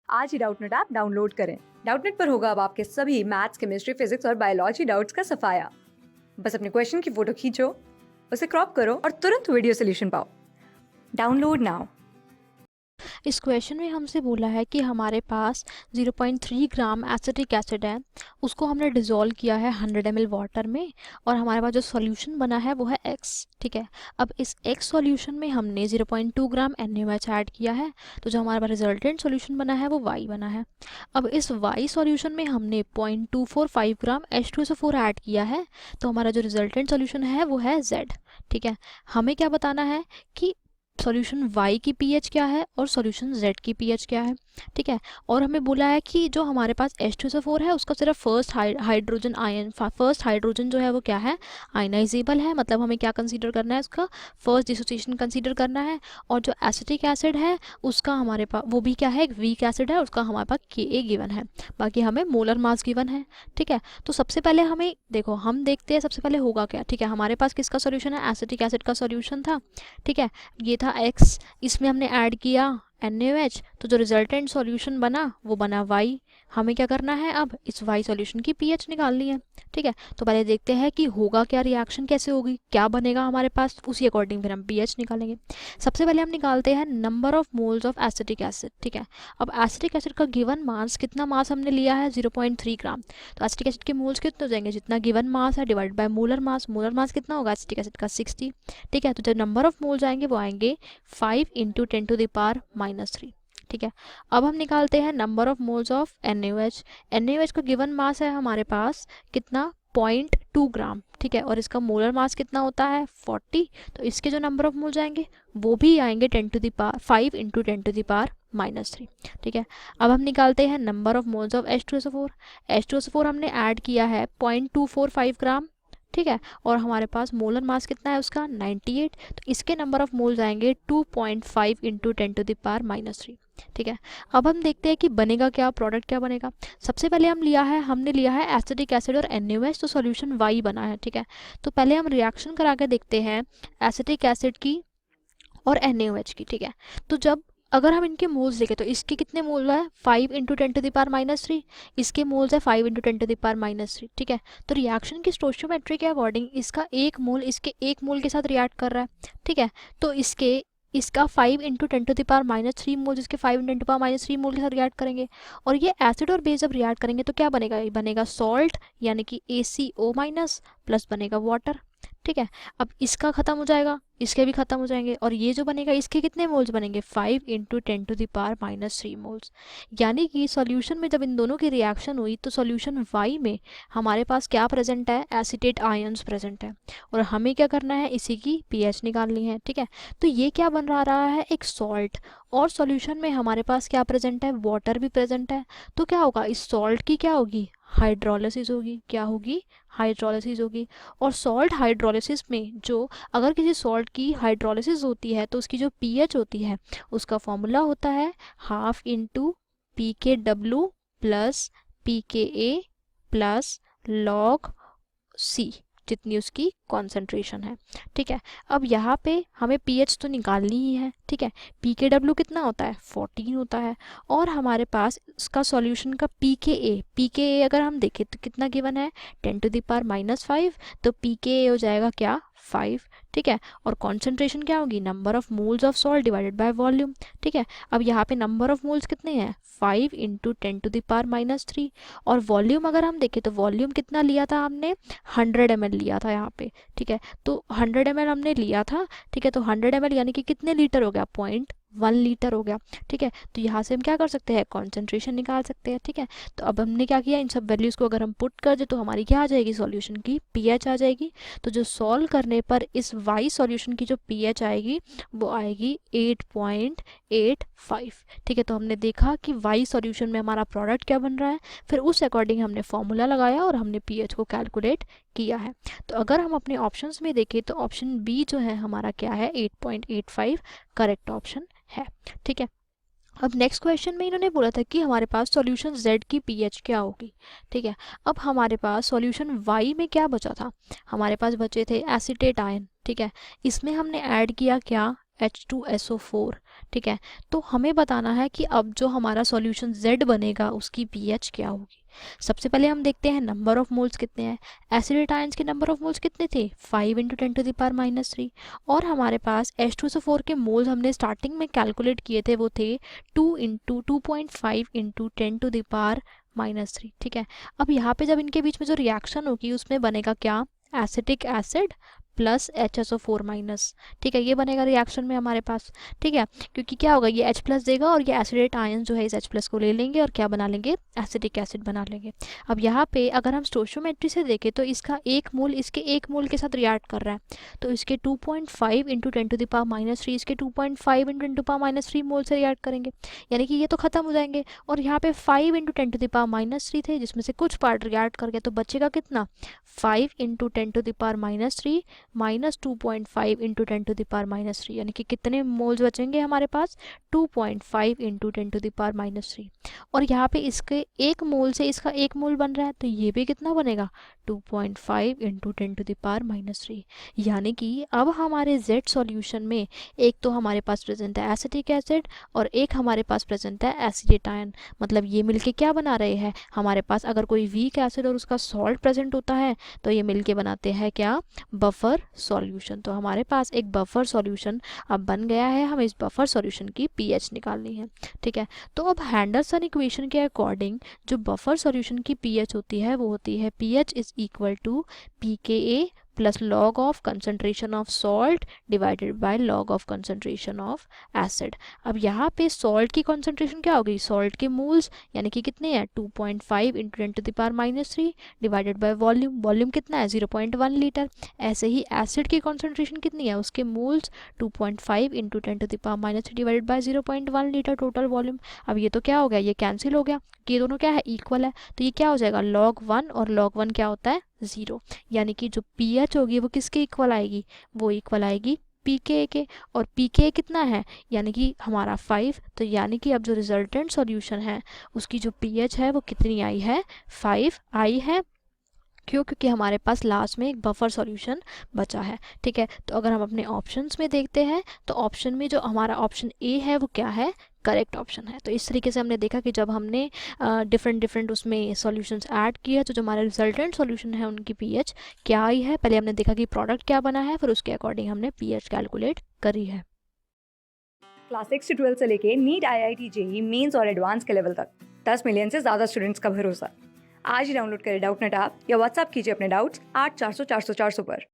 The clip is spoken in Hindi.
आज ही डाउटनेट ऐप डाउनलोड करें। डाउटनेट पर होगा अब आपके सभी मैथ्स, केमिस्ट्री, फिजिक्स और बायोलॉजी डाउट्स का सफाया। बस अपने क्वेश्चन की फोटो खींचो, उसे क्रॉप करो और तुरंत वीडियो सोल्यूशन पाओ। Download now. इस क्वेश्चन में हमसे बोला है कि हमारे पास 0.3 ग्राम एसिटिक एसिड है, उसको हमने डिज़ोल्व किया है 100 ml वाटर में और हमारे पास जो सॉल्यूशन बना है वो है x। ठीक है, अब इस x सॉल्यूशन में हमने 0.2 ग्राम NaOH ऐड किया है, तो जो हमारे पास रिजल्टेंट सॉल्यूशन बना है वो y बना है। अब इस y सॉल्यूशन में हमने 0.245 ग्राम H2SO4 ऐड किया है, तो हमारा जो रिजल्टेंट सॉल्यूशन है वो है z। ठीक है, हमें क्या बताना है कि सॉल्यूशन y की pH क्या है और सॉल्यूशन z की pH क्या है। ठीक है, और हमें बोला है कि जो हमारे पास H2SO4 है उसका सिर्फ फर्स्ट हाइड्रोजन जो है वो क्या है, आयनाइजेबल है, मतलब हमें क्या कंसीडर करना है, उसका फर्स्ट डिसोसिएशन कंसीडर करना है। और जो एसिटिक एसिड है उसका हमारे पास वो भी क्या है, एक वीक एसिड है, उसका हमारे पास Ka गिवन है, बाकी हमें मोलर मास गिवन है। ठीक है, तो सबसे पहले हमें देखो, हम देखते हैं सबसे पहले होगा क्या। ठीक है, हमारे पास किसका सॉल्यूशन है, एसिटिक एसिड का सॉल्यूशन था। ठीक है, ये था x, इसमें हमने ऐड किया NaOH, तो जो रिजल्टेंट सॉल्यूशन बना वो बना y। हमें क्या करना है, अब इस y सॉल्यूशन की pH निकालनी है। ठीक है, तो पहले देखते हैं कि होगा क्या, रिएक्शन कैसे होगी, क्या बनेगा हमारे पास, उसी अकॉर्डिंग फिर हम pH निकालेंगे। सबसे पहले हम निकालते हैं number of moles of acetic acid. ठीक है, अब एसिटिक एसिड का गिवन मास, कितना मास हमने लिया है 0.3 ग्राम, तो एसिटिक एसिड के मोल्स कितने हो जाएंगे, जितना गिवन मास है divide by molar mass. Molar mass कितना होगा एसिटिक एसिड का, 60। ठीक है, तो जो नंबर ऑफ मोल्स आएंगे वो आएंगे 5 × 10⁻³ ठीक है, अब हम निकालते हैं number of moles of NaOH। NaOH का गिवन मास है हमारे पास कितना, 0.2 ग्राम। ठीक है, और इसका मोलर मास कितना होता है 40, तो इसके जो नंबर ऑफ मोल्स आएंगे वो भी आएंगे 5 × 10⁻³ ठीक है, अब हम निकालते हैं number of moles of H2SO4। H2SO4 हमने ऐड किया है 0.245 ग्राम। ठीक है, और हमारे पास मोलर मास कितना है उसका 98, तो इसके नंबर ऑफ मोल्स आएंगे 2.5 × 10⁻³ ठीक है, अब हम देखते हैं कि बनेगा क्या, प्रोडक्ट क्या बनेगा। सबसे पहले हमने लिया है एसिटिक एसिड और NaOH, तो सॉल्यूशन y बना है। ठीक है, तो पहले हम रिएक्शन करा के देखते हैं एसिटिक एसिड की और NaOH की। ठीक है, तो जब अगर हम इनके मोल्स देखें तो इसके कितने मोल है 5 × 10⁻³, इसके मोल्स है 5 × 10⁻³। ठीक है, तो रिएक्शन की स्टोइचियोमेट्री के अकॉर्डिंग इसका एक मोल इसके एक मोल के साथ रिएक्ट कर रहा है। ठीक है, तो इसका 5 × 10⁻³ मोल, जिसके 5 × 10⁻³ मोल के साथ रिएक्ट करेंगे, और ये एसिड और बेस जब रिएक्ट करेंगे तो क्या बनेगा, ये बनेगा सॉल्ट, यानी कि ACO- प्लस बनेगा वाटर। ठीक है, अब इसका खत्म हो जाएगा, इसके भी खत्म हो जाएंगे, और ये जो बनेगा इसके कितने मोल्स बनेंगे 5 × 10⁻³ मोल्स। यानी कि सॉल्यूशन में जब इन दोनों की रिएक्शन हुई तो सॉल्यूशन y में हमारे पास क्या प्रेजेंट है, एसिटेट आयंस प्रेजेंट है, और हमें क्या करना है, इसी की pH निकालनी है। ठीक है, तो ये क्या बन रहा है, एक सॉल्ट, और सॉल्यूशन में हमारे पास क्या प्रेजेंट है, वाटर भी प्रेजेंट है। तो क्या होगा, इस सॉल्ट की क्या होगी, हाइड्रोलिसिस होगी। क्या होगी, हाइड्रोलिसिस होगी। और सॉल्ट हाइड्रोलिसिस में जो, अगर किसी सॉल्ट की हाइड्रोलिसिस होती है तो उसकी जो pH होती है उसका फॉर्मूला होता है ½ × pKw plus pKa plus log C, जितनी उसकी कॉन्सेंट्रेशन है। ठीक है, अब यहाँ पे हमें pH तो निकालनी ही है। ठीक है, pKw कितना होता है 14 होता है, और हमारे पास इसका सॉल्यूशन का pKa अगर हम देखें तो कितना गिवन है 10⁻⁻5, तो pKa हो जाएगा क्या 5। ठीक है, और कॉन्सेंट्रेशन क्या होगी, number of moles of salt divided by volume. ठीक है, अब यहाँ पे नंबर ऑफ मोल्स कितने हैं 5 × 10⁻³ और वॉल्यूम अगर हम देखें तो वॉल्यूम कितना लिया था हमने 100 ml लिया था यहाँ पे। ठीक है, तो 100 ml हमने लिया था। ठीक है, तो 100 ml यानी कि कितने लीटर हो गया, 0.1 लीटर हो गया। ठीक है, तो यहाँ से हम क्या कर सकते हैं, कॉन्सेंट्रेशन निकाल सकते हैं। ठीक है, तो अब हमने क्या किया, इन सब वैल्यूज़ को अगर हम पुट कर दे तो हमारी क्या आ जाएगी, सॉल्यूशन की pH आ जाएगी। तो जो सॉल्व करने पर इस y सॉल्यूशन की जो pH आएगी वो आएगी 8.85। ठीक है, तो हमने देखा कि y सॉल्यूशन में हमारा प्रोडक्ट क्या बन रहा है, फिर उस अकॉर्डिंग हमने फॉर्मूला लगाया और हमने pH को कैलकुलेट किया है। तो अगर हम अपने ऑप्शंस में देखें तो ऑप्शन बी जो है हमारा क्या है 8.85 करेक्ट ऑप्शन है। ठीक है, अब नेक्स्ट क्वेश्चन में इन्होंने बोला था कि हमारे पास सॉल्यूशन z की pH क्या होगी। ठीक है, अब हमारे पास सॉल्यूशन y में क्या बचा था, हमारे पास बचे थे एसिटेट आयन। ठीक है, इसमें हमने ऐड किया क्या, H2SO4, ठीक है। तो हमें बताना है कि अब जो हमारा सॉल्यूशन Z बनेगा उसकी pH क्या होगी। सबसे पहले हम देखते हैं नंबर ऑफ मोल्स कितने हैं। एसिडेट आयंस के नंबर ऑफ मोल्स कितने थे, 5 × 10⁻³ और हमारे पास H2SO4 के मोल्स हमने स्टार्टिंग में कैलकुलेट किए थे, वो थे 2.5 × 10⁻³ ठीक है। अब यहाँ पे जब इनके बीच में जो रिएक्शन होगी उसमें बनेगा क्या, acetic acid plus HSO4 minus, ठीक है। ये बनेगा रिएक्शन में हमारे पास, ठीक है, क्योंकि क्या होगा, ये H प्लस देगा और ये एसिडेट आयन जो है इस H प्लस को ले लेंगे और क्या बना लेंगे, एसिटिक एसिड बना लेंगे। अब यहाँ पे अगर हम स्टोइचियोमेट्री से देखें तो इसका एक मोल इसके एक मोल के साथ रिएक्ट कर रहा है, तो इसके 2.5 × 10⁻³ इसके 2.5 × 10⁻³ मोल से रिएक्ट करेंगे, यानी कि ये तो खत्म हो जाएंगे। और यहाँ पे 5 × 10⁻³ थे जिसमें से कुछ पार्ट रिएक्ट कर गया, तो बचेगा कितना, 5 × 10⁻³ माइनस 2.5 × 10⁻³ यानी कि कितने मोल्स बचेंगे हमारे पास, 2.5 × 10⁻³ और यहाँ पे इसके एक मोल से इसका एक मोल बन रहा है, तो ये भी कितना बनेगा, 2.5 × 10⁻³ यानी कि अब हमारे Z सॉल्यूशन में एक तो हमारे पास प्रेजेंट है एसिटिक एसिड और एक हमारे पास प्रेजेंट है एसिडेट आयन। मतलब ये मिलके क्या बना रहे हैं, हमारे पास अगर कोई वीक एसिड और उसका सॉल्ट प्रेजेंट होता है तो ये मिलके बनाते हैं क्या, बफर सॉल्यूशन। तो हमारे पास एक बफर सॉल्यूशन अब बन गया है, हमें इस बफर सॉल्यूशन की pH निकालनी है, ठीक है। तो अब हैंडरसन इक्वेशन के अकॉर्डिंग जो बफर सॉल्यूशन की pH होती है वो होती है pH is equal to pKa plus log of concentration of salt divided by log of concentration of acid. अब यहाँ पे सॉल्ट की कंसनट्रेशन क्या होगी, सॉल्ट के मोल्स यानी कि कितने हैं, 2.5 × 10⁻³ डिवाइडेड बाय वॉल्यूम, वॉल्यूम कितना है 0.1 लीटर। ऐसे ही एसिड की कंसनट्रेशन कितनी है, उसके moles 2.5 × 10⁻³ divided by 0.1 litre total volume. अब ये तो क्या हो गया, ये कैंसिल हो गया, ये दोनों क्या है, इक्वल है, तो ये क्या हो जाएगा log 1 और log 1 क्या होता है 0, यानी कि जो pH होगी वो किसके इक्वल आएगी, वो इक्वल आएगी pKa के, और pKa कितना है, यानी कि हमारा 5, तो यानी कि अब जो रिजल्टेंट सॉल्यूशन है उसकी जो pH है वो कितनी आई है, 5 आई है। क्यों, क्योंकि हमारे पास लास्ट में एक बफर सॉल्यूशन बचा है, ठीक है। तो अगर हम अपने ऑप्शंस में देखते हैं तो ऑप्शन में जो हमारा ऑप्शन ए है वो क्या है, करेक्ट ऑप्शन है। तो इस तरीके से हमने देखा कि जब हमने डिफरेंट उसमें सॉल्यूशंस ऐड किए तो जो हमारे रिजल्टेंट सॉल्यूशन है उनकी pH क्या आई है, पहले हमने देखा कि प्रोडक्ट क्या बना है, फिर उसके अकॉर्डिंग हमने pH कैलकुलेट करी है। क्लास 6 से 12 से लेके नीट, IIT, JEE मेंस और एडवांस के लेवल तक 10 मिलियन से ज़्यादा स्टूडेंट्स का भरोसा। आज ही डाउनलोड करें डाउटनेट ऐप या व्हाट्सएप कीजिए अपने डाउट्स 8400 400 400 पर।